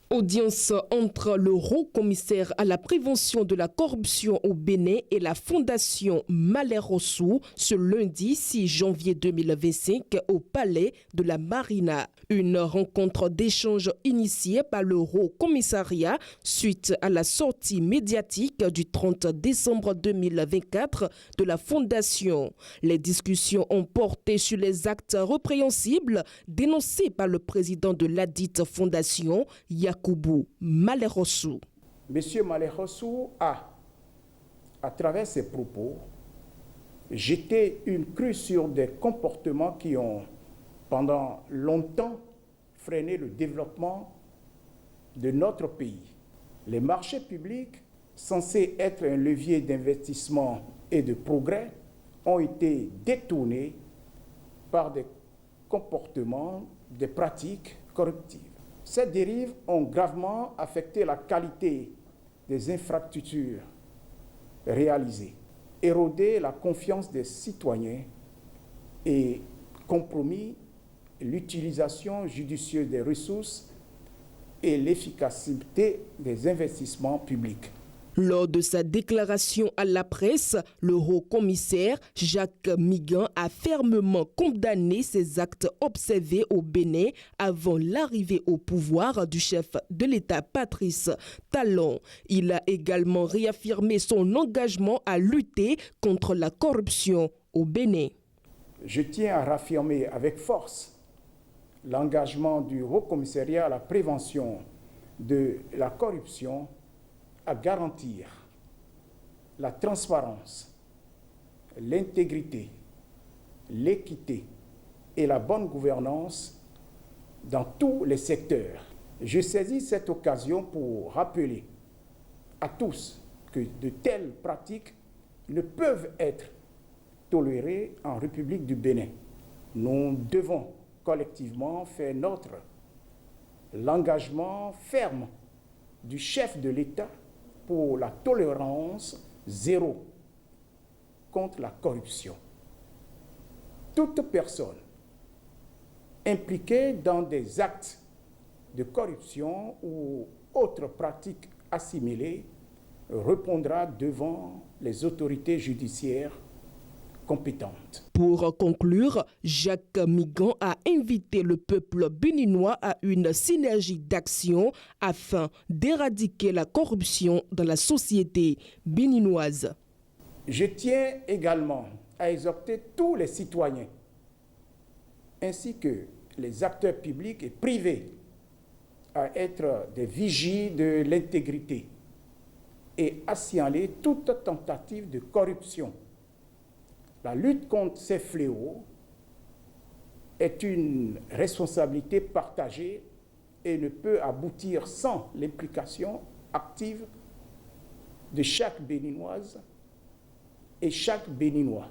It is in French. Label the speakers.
Speaker 1: Audience entre le haut commissaire à la prévention de la corruption au Bénin et la fondation Malher-Rossou ce lundi 6 janvier 2025 au palais de la Marina. Une rencontre d'échange initiée par le haut commissariat suite à la sortie médiatique du 30 décembre 2024 de la fondation. Les discussions ont porté sur les actes répréhensibles dénoncés par le président de ladite fondation, Yakubu Malher-Rossou.
Speaker 2: Monsieur Malher-Rossou a, à travers ses propos, jeté une crue sur des comportements qui ont, pendant longtemps, freiné le développement de notre pays. Les marchés publics, censés être un levier d'investissement et de progrès, ont été détournés par des comportements, des pratiques corruptives. Ces dérives ont gravement affecté la qualité des infrastructures réalisées, érodé la confiance des citoyens et compromis l'utilisation judicieuse des ressources et l'efficacité des investissements publics.
Speaker 1: Lors de sa déclaration à la presse, le haut-commissaire Jacques Migan a fermement condamné ces actes observés au Bénin avant l'arrivée au pouvoir du chef de l'État Patrice Talon. Il a également réaffirmé son engagement à lutter contre la corruption au Bénin.
Speaker 2: Je tiens à réaffirmer avec force l'engagement du haut-commissariat à la prévention de la corruption à garantir la transparence, l'intégrité, l'équité et la bonne gouvernance dans tous les secteurs. Je saisis cette occasion pour rappeler à tous que de telles pratiques ne peuvent être tolérées en République du Bénin. Nous devons collectivement faire notre l'engagement ferme du chef de l'État pour la tolérance zéro contre la corruption. Toute personne impliquée dans des actes de corruption ou autres pratiques assimilées répondra devant les autorités judiciaires compétentes.
Speaker 1: Pour conclure, Jacques Migan a invité le peuple béninois à une synergie d'action afin d'éradiquer la corruption dans la société béninoise.
Speaker 2: Je tiens également à exhorter tous les citoyens ainsi que les acteurs publics et privés à être des vigies de l'intégrité et à signaler toute tentative de corruption. La lutte contre ces fléaux est une responsabilité partagée et ne peut aboutir sans l'implication active de chaque Béninoise et chaque Béninois.